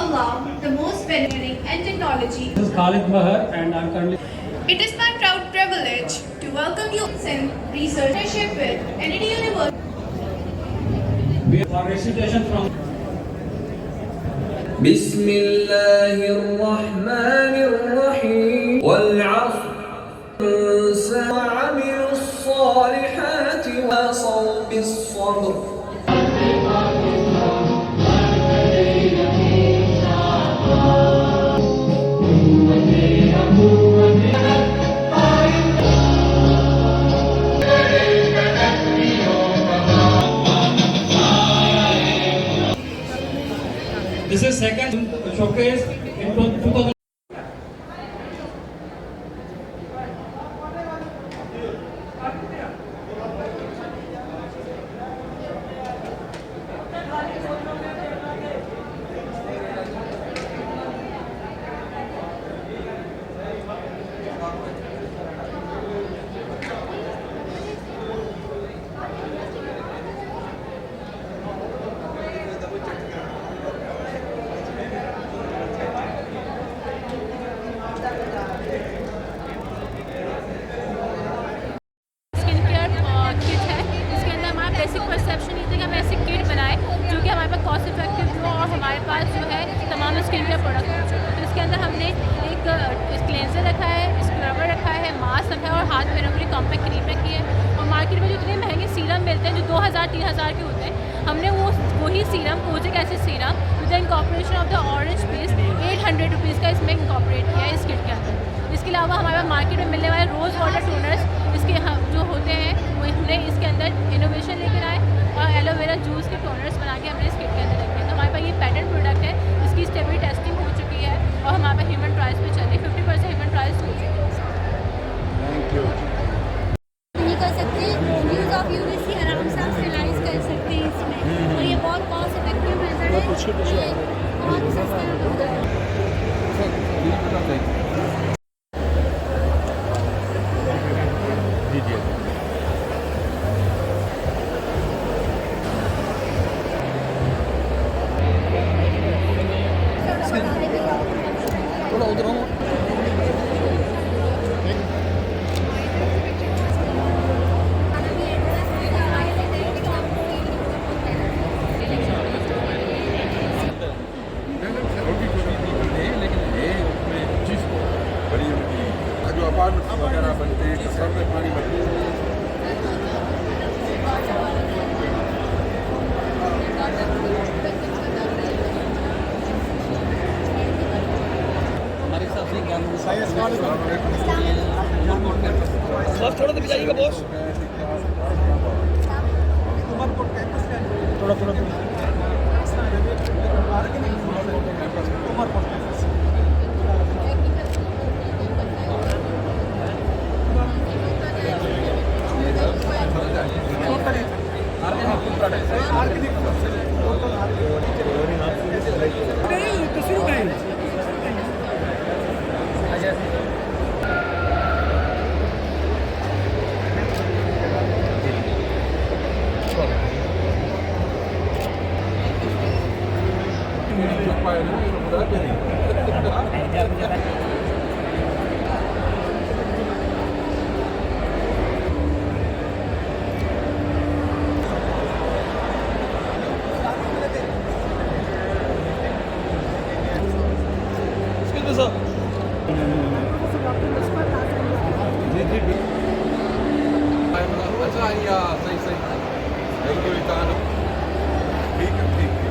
along the most fascinating and technology. This is Khalid Mahar and I'm currently... It is my proud privilege to welcome you in researchship with NIT University. For recitation from... بسم الله الرحمن الرحيم والعصر وعملوا الصالحات وصوا بالصبر. This is second showcase in 2000. Basic perception ये था कि हम ऐसे kit बनाए जो कि हमारे पास cost effective हो और हमारे पास जो है तमाम स्किन केयर प्रोडक्ट हो चुके। तो इसके अंदर हमने एक क्लेंजर रखा है, स्क्रबर रखा है, मास्क रखा है और हाथ पैरों के लिए कॉम्पैक्ट क्रीम रखी है। और मार्केट में जो इतने महंगे सीरम मिलते हैं जो 2000-3000 के होते हैं, हमने वही serum kojic acid serum with the incorporation of the orange paste 800 rupees का इसमें इनकॉर्पोरेट किया है इस किट के अंदर। इसके अलावा हमारे पास मार्केट में मिलने वाले रोज़ वाटर टोनर्स इसके जो होते हैं वो हमने इसके अंदर इनोवेशन लेकर आए और एलोवेरा जूस के टोनर्स बना के हमने इस किट के अंदर रखे हैं। तो हमारे पास ये पैटेंट प्रोडक्ट है, इसकी स्टेबल टेस्टिंग हो चुकी है और हमारे पास ह्यूमन ट्रायल्स पे चल रही 50% ह्यूमन ट्रायल्स हो चुके हैं। Thank you. नहीं कर सकते, यूज़ ऑफ यूवीसी आराम से आप रियलाइज कर सकते हैं इसमें। और ये बहुत कॉस्ट इफेक्टिव मेथड है, ये बहुत सस्ता होता है। थोड़ा उधर हो। जो अपार्टमेंट वगैरह बनते हैं सब में पानी बनते हैं। बस थोड़ा तो बिजाइएगा बॉस। थोड़ा थोड़ा अच्छा या सही सही ठीक है ठीक है।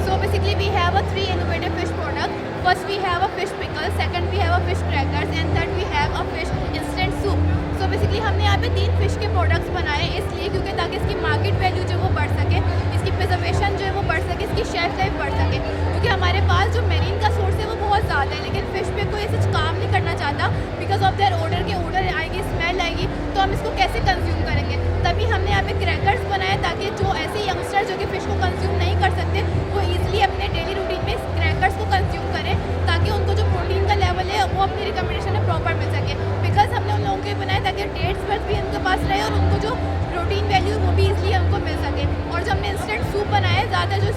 So basically we have a 3 innovative fish product. First we have a fish pickle, second we have a fish crackers and third we have a fish instant soup. So basically हमने यहाँ पे 3 फिश के products बनाए इसलिए क्योंकि ताकि इसकी market value जो वो बढ़ सके, इसकी प्रिजर्वेशन जो है वो बढ़ सके, इसकी शेल्फ लाइफ बढ़ सके। क्योंकि हमारे पास जो मेरीन का सोर्स है वो बहुत ज़्यादा है, लेकिन फिश पे कोई ऐसे काम नहीं करना चाहता बिकॉज ऑफ देयर ऑर्डर के ऑर्डर आएगी, स्मेल आएगी, तो हम इसको कैसे कंज्यूम करेंगे। तभी हमने यहाँ पे क्रैकर्स बनाए ताकि जो ऐसे यंगस्टर जो कि फ़िश को कंज्यूम नहीं कर सकते वो ईज़िली अपने डेली रूटीन में क्रैकर्स को कंज्यूम करें, ताकि उनको जो प्रोटीन का लेवल है वो अपनी रिकमेंडेशन में प्रॉपर मिल सके। बिकॉज हमने उन लोगों के बनाए ताकि डेट्स बर्थ भी उनके पास रहे और उनको जो प्रोटीन वैल्यू वो भी ईज़िली हमको मिल सके। और जो हमने इंस्टेंट सूप बनाया है, ज़्यादा जो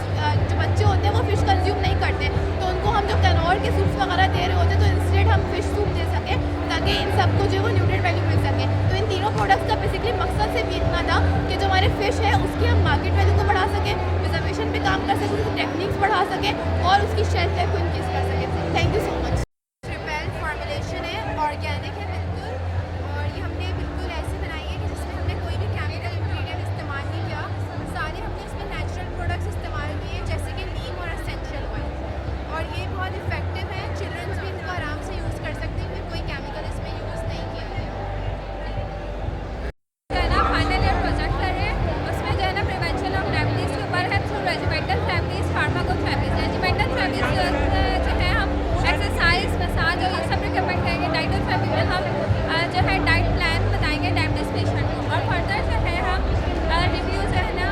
बच्चे होते हैं वो फ़िश कंज्यूम नहीं करते, तो उनको हम जो कैनोर के सूप्स वगैरह दे रहे होते हैं, तो इंस्टेंट हम फ़िश सूप दे सकें ताकि इन सबको जो वो न्यूट्रिएंट वैल्यू मिल सके। तो इन तीनों प्रोडक्ट्स का बेसिकली मकसद सिर्फ ये इतना था कि जो हमारे फ़िश है उसकी हम मार्केट वैल्यू को बढ़ा सकें, प्रिजर्वेशन पे काम कर सकें, उसकी टेक्निक्स बढ़ा सकें और उसकी शेल्फ लाइफ को इंक्रीज कर सकें। Thank you so much. Triple formulation है, ऑर्गेनिक है बिल्कुल, और ये हमने बिल्कुल ऐसे बनाई है कि जिसमें हमने कोई भी केमिकल इंग्रेडिएंट इस्तेमाल नहीं किया। सारे हमने इसमें नेचुरल प्रोडक्ट्स इस्तेमाल किए जैसे कि नीम और एसेंशियल ऑयल, और ये बहुत इफेक्टिव है। चिल्ड्रंस भी इनको आराम से यूज़ कर सकते हैं, कोई केमिकल इसमें यूज़ नहीं किया है। फाइनल ईयर प्रोजेक्ट कर रहे हैं, उसमें जो है ना प्रिवेंशन ऑफ डायबिटीज़ के ऊपर है through regimental therapies, pharmacotherapies. Regimental therapies जो है हम एक्सरसाइज, मसाज और ये सब रिकमेंड करेंगे। डाइटल थेरेपी में हम जो है डाइट प्लान बताएंगे डायबिटीज़ पेशेंट को, और फर्दर जो है हम रिव्यू जो है ना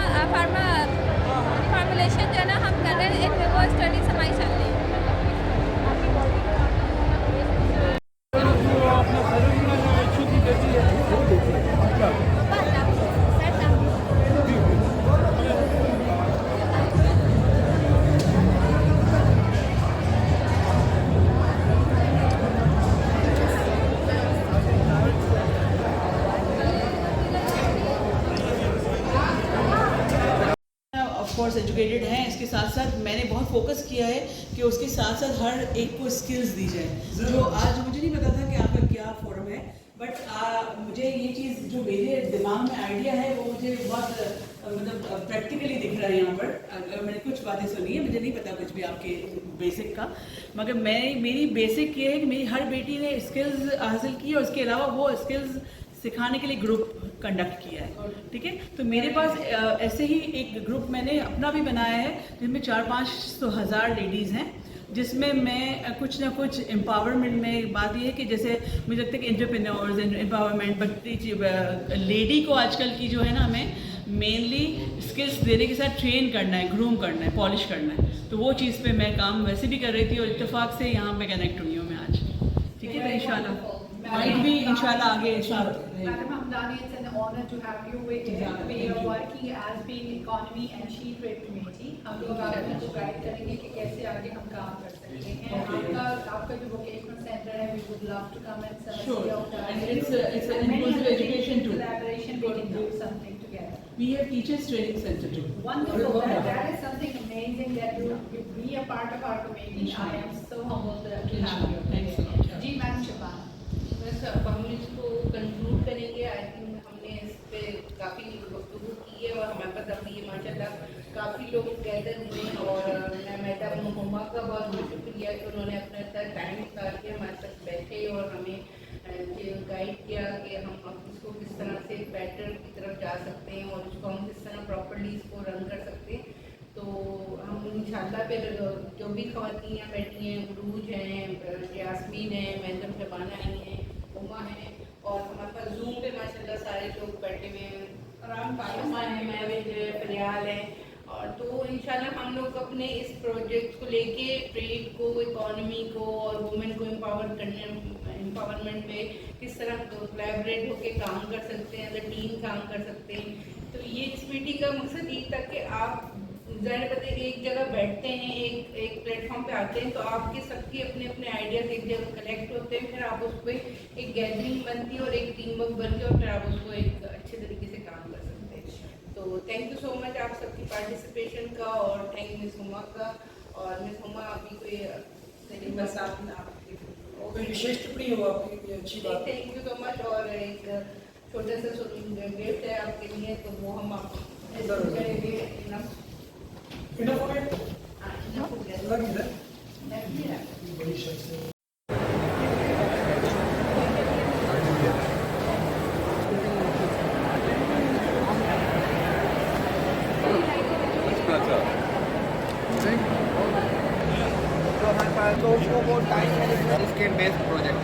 फार्मुलेशन जो है ना हम कर रहे हैं। इन विवो स्टडीज हमारी चल रही है। ऑफकोर्स एजुकेटेड हैं, इसके साथ साथ मैंने बहुत फोकस किया है कि उसके साथ साथ हर एक को स्किल्स दी जाए। जो आज मुझे नहीं पता था कि आपका क्या फोरम है, बट मुझे ये चीज़ जो मेरे दिमाग में आइडिया है वो मुझे बहुत मतलब प्रैक्टिकली दिख रहा है यहाँ पर। मैंने कुछ बातें सुनी है, मुझे नहीं पता कुछ भी आपके बेसिक का, मगर मेरी बेसिक ये है कि मेरी हर बेटी ने स्किल्स हासिल की और उसके अलावा वो स्किल्स सिखाने के लिए ग्रुप कंडक्ट किया है। ठीक है, तो मेरे पास ऐसे ही एक ग्रुप मैंने अपना भी बनाया है जिसमें 400-500 लेडीज़ हैं, जिसमें मैं कुछ ना कुछ एम्पावरमेंट में बात ये है कि जैसे मुझे लगता है कि एंटरप्रेन्योर्स एम्पावरमेंट, बट लेडी को आजकल की जो है ना हमें मेनली स्किल्स देने के साथ ट्रेन करना है, ग्रूम करना है, पॉलिश करना है। तो वो चीज़ पे मैं काम वैसे भी कर रही थी और इत्तेफाक से यहाँ पे कनेक्ट हुई हूँ मैं आज। ठीक है, तो इंशाल्लाह माइंड भी इंशाल्लाह आगे Madam Hamdani, it's an honor to have you with us. We are working as being Economy and Sheep Trade Committee. हम लोग आपको गाइड करेंगे कि कैसे आगे हम काम कर सकते हैं। आपका जो वोकेशनल सेंटर है, we would love to come and see your and it's an inclusive education too. collaboration. We can do something together. We have teachers training center too. Wonderful. That is something amazing that you be a part of our committee. I am so humbled to have you. Thanks a lot. जी ma'am Shabana. बस अब हम इसको conclude करेंगे। I think हमने इस पर काफ़ी गुफ्तगू की है और हमारे पास अभी ये माशाल्लाह काफ़ी लोग गैदर हुए हैं, और मैं मैडम हुमा का बहुत बहुत शुक्रिया कि उन्होंने अपना टाइम निकाल के हमारे साथ बैठे और हमें गाइड किया कि हम इसको किस तरह से बेटर की तरफ जा सकते हैं और इसको हम किस तरह प्रॉपर्ली इसको रन कर सकते हैं। तो हम इंशाल्लाह फिर जो भी ख़वातीन यहाँ बैठी हैं, गुरूज हैं, यास्मीन है, मैडम शबाना आई हैं, उमा है, और हमारे पास जूम पे माशाल्लाह सारे लोग बैठे हुए हैं, फातिमा है, महविज है, फरियाल है। और तो इंशाल्लाह हम लोग अपने इस प्रोजेक्ट को लेके ट्रेड को, इकोनॉमी को और वुमेन को एम्पावरमेंट पे किस तरह कोलैबोरेट होकर काम कर सकते हैं, एज टीम काम कर सकते हैं। तो ये इस मीटिंग का मकसद ये था कि आप ज़ाहिर बात है एक जगह बैठते हैं, एक प्लेटफॉर्म पे आते हैं, तो आपके सबके अपने अपने आइडियाज़ एक जगह कलेक्ट होते हैं, फिर आप उसको एक गैदरिंग बनती है और एक टीम वर्क बनती है और फिर आप उसको एक अच्छे तरीके से काम कर सकते हैं। तो थैंक यू सो मच आप सबकी पार्टिसिपेशन का, और थैंक मिस हुमा का। और मिस हुमा अभी कोई बस कोई विशेष टिप्पणी हो आपकी, अच्छी बात। Thank you so much. और एक छोटा सा गिफ्ट है आपके लिए, तो वो हम आपको करेंगे। इनफ हो गया, लगी है बड़ी शख्स तो हमारे पास तो वो time management skill based project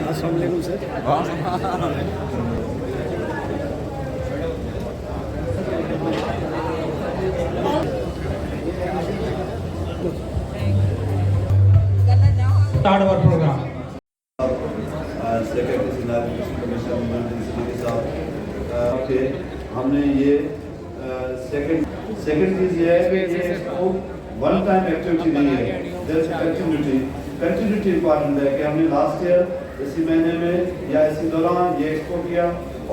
अस्सलाम वालेकुम सर। Start our program. हमने ये सेकंड चीज ये है कि ये वन टाइम एक्टिविटी नहीं है, कंटिन्यूटी इंपॉर्टेंट है कि हमने लास्ट ईयर इसी महीने में या इसी दौरान ये एक्सपो किया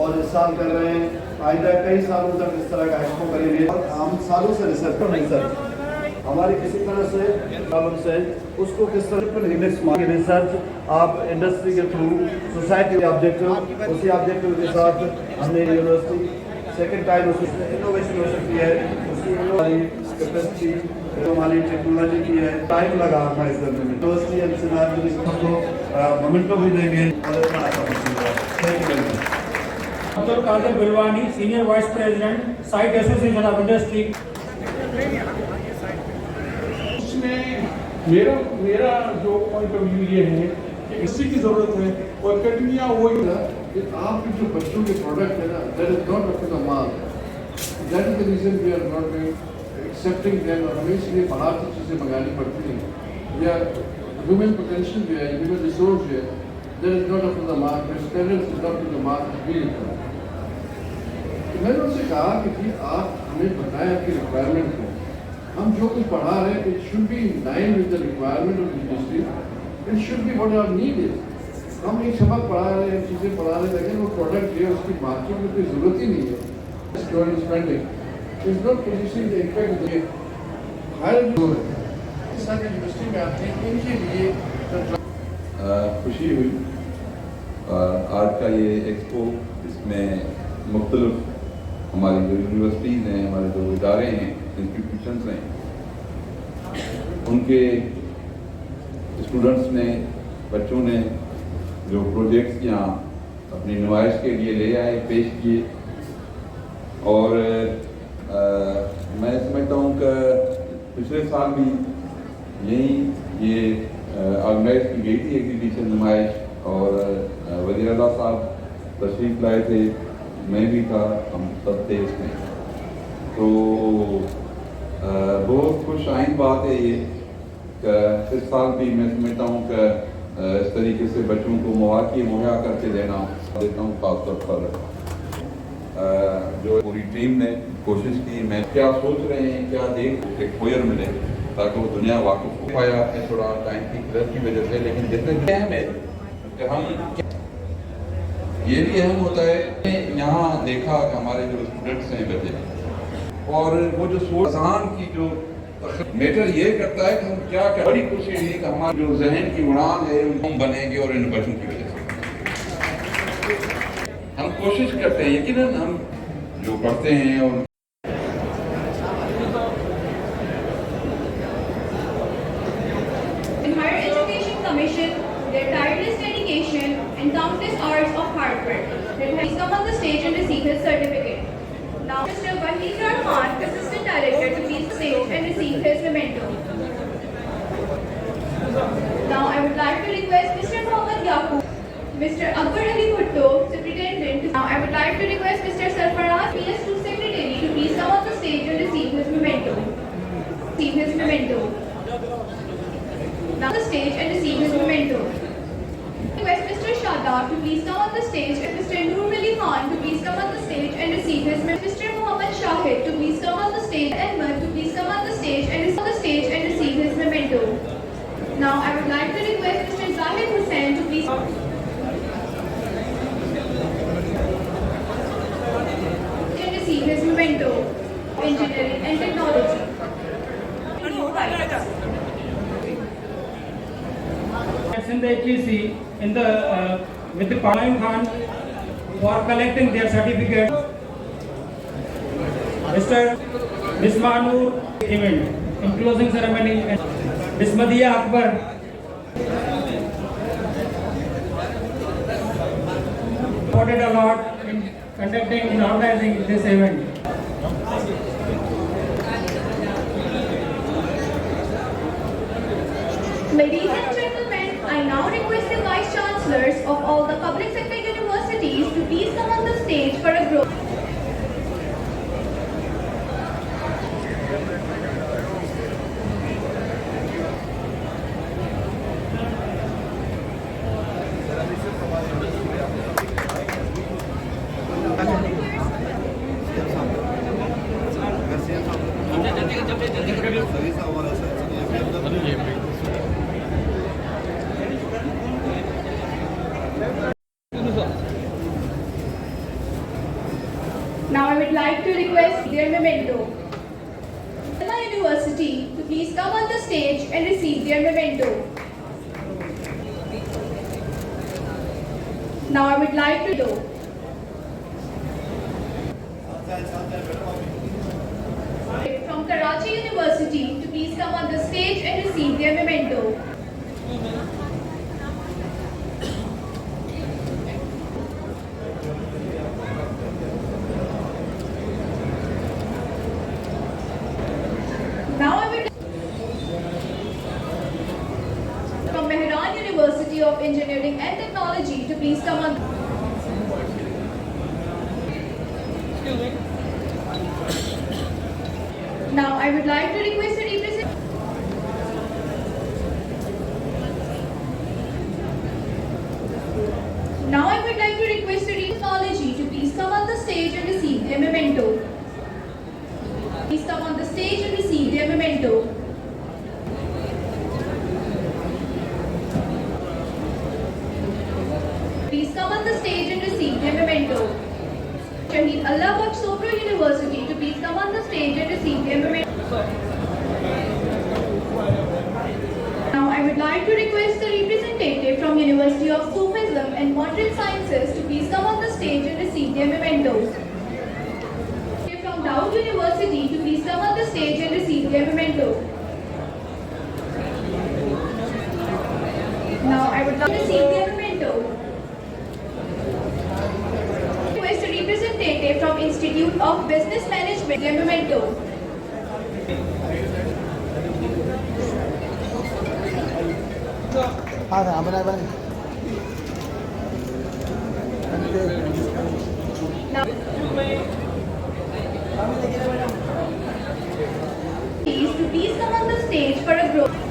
और इस साल कर रहे हैं, आइंदा कई सालों तक इस तरह का एक्सपो करेंगे। और हम सालों से रिसर्च कर रहे हैं, हमारी किसी तरह से प्रॉब्लम से उसको किस तरह रिसर्च आप इंडस्ट्री के थ्रू सोसाइटी ऑब्जेक्टिव, उसी ऑब्जेक्टिव के साथ हमने यूनिवर्सिटी सेकंड टाइम उसमें इनोवेशन हो सकती है, उसकी कैपेसिटी हमारी टेक्नोलॉजी की है, टाइम लगा हमारे इस करने में यूनिवर्सिटी को मोमेंटो भी देंगे। Abdul Qadir Bilwani, senior vice president, site association of industry. मेरा जो पॉइंट ऑफ व्यू ये है कि इसी की जरूरत है और एकेडमिया वही है कि आपके जो बच्चों के प्रोडक्ट है ना, that is not up to the mark, that is the reason we are not accepting them. और हमें इसलिए बाहर से चीज़ें मंगानी पड़ती हैं, या ह्यूमन पोटेंशियल जो है, ह्यूमन रिसोर्स जो है, that is not up to the mark, standards is not to the mark. मैंने उनसे कहा कि जी आप हमें बताएं आपकी रिक्वायरमेंट को, हम जो कुछ पढ़ा रहे हैं it should be in line with the requirement of the industry, it should be what our need is. हम एक सबक पढ़ा रहे हैं, चीज़ें पढ़ा रहे हैं, लेकिन वो प्रोडक्ट जो है उसकी मार्केट में कोई ज़रूरत ही नहीं है। Student spending is not positioning the effect higher जो है साथ यूनिवर्सिटी में आते हैं, इनके लिए खुशी हुई आज का ये एक्सपो, इसमें मुख्तलिफ हमारी जो यूनिवर्सिटीज़ हैं, हमारे जो इदारे हैं, इंस्टीट्यूशंस हैं, उनके स्टूडेंट्स ने, बच्चों ने जो प्रोजेक्ट्स यहाँ अपनी नुमाइश के लिए ले आए, पेश किए। और मैं समझता हूँ कि पिछले साल भी यही ये ऑर्गेनाइज की गई थी एग्जीबिशन, नुमाइश, और वज़ीर आला साहब तशरीफ़ लाए थे, मैं भी था, हम सब थे इसमें। तो बहुत खुश आइन बात है ये कि इस साल भी मैं समझता हूँ कि इस तरीके से बच्चों को मौक़े मुहैया करके देता हूँ। ख़ासतौर पर जो पूरी टीम ने कोशिश की, मैं क्या सोच रहे हैं, क्या देख एक्सपोजर मिले ताकि वो दुनिया वाकिफ हो पाया है, थोड़ा टाइम की किल्लत की वजह से। लेकिन जितने अहम है कि हम ये भी अहम होता है, यहाँ देखा कि हमारे जो स्टूडेंट्स हैं बच्चे, और वो जो सोच की जो मैटर ये करता है कि हम क्या क्या, बड़ी खुशी हुई कि हमारे जो जहन की उड़ान है हम बनेंगे और इन बच्चों की वजह से। हम कोशिश करते हैं, यकीनन हम जो पढ़ते हैं और In Higher Education Commission, their tireless dedication and countless hours of hard work, that has come on the stage and received his certificate. Now, Mr. Wahid Rahman, Assistant Director, to please the stage and receive his memento. Now, I would like to request Mr. Mohammad Yaqub, Mr. Akbar Ali Bhutto, Superintendent. Now, I would like to request Mr. Sarfaraz, PS2 Secretary, to please come on the stage and receive his memento. Receive his memento. Now, the stage and receive his memento. Request Mr. Shadab to please come on the stage and Mr. Noor Ali Khan to please come on the stage and receive his memento. Mr. Muhammad Shahid to please come on the stage. Ahmed to please come on the stage and receive his memento. Now, I would like to request Mr. Zahid Hussain to please and receive his memento. Engineering and Technology. In the HEC with the Parliament Khan for collecting their certificate. Mr. Bismanur event in closing ceremony. Ms. Madiya Akbar. Awarded a lot in conducting and organizing this event. Ladies and gentlemen, I now request the Vice Chancellors of all the public sector universities to please come on the stage for a group. Now I would like to request their memento. Alma University to please come on the stage and receive their memento. Now I would like to do. From Karachi University to please come on the stage and receive their memento. Now I will from Mehran University of Engineering and Technology to please come on. Now I would like to request the representative. Now I would like to request the technology to please come on the stage and receive their memento. Please come on the stage and receive their memento. Please come on the stage and receive their memento. Shahid Allah Baksh Sobro University to please come on the stage and receive their memento. Now I would like to request the representative from University of Sufism and Modern Sciences to please come on the stage and receive their mementos. From Dawood University to please come on the stage and receive their memento. Now I would like to receive their memento. Request a representative from Institute of Business Management their memento. Please come on the stage for a group.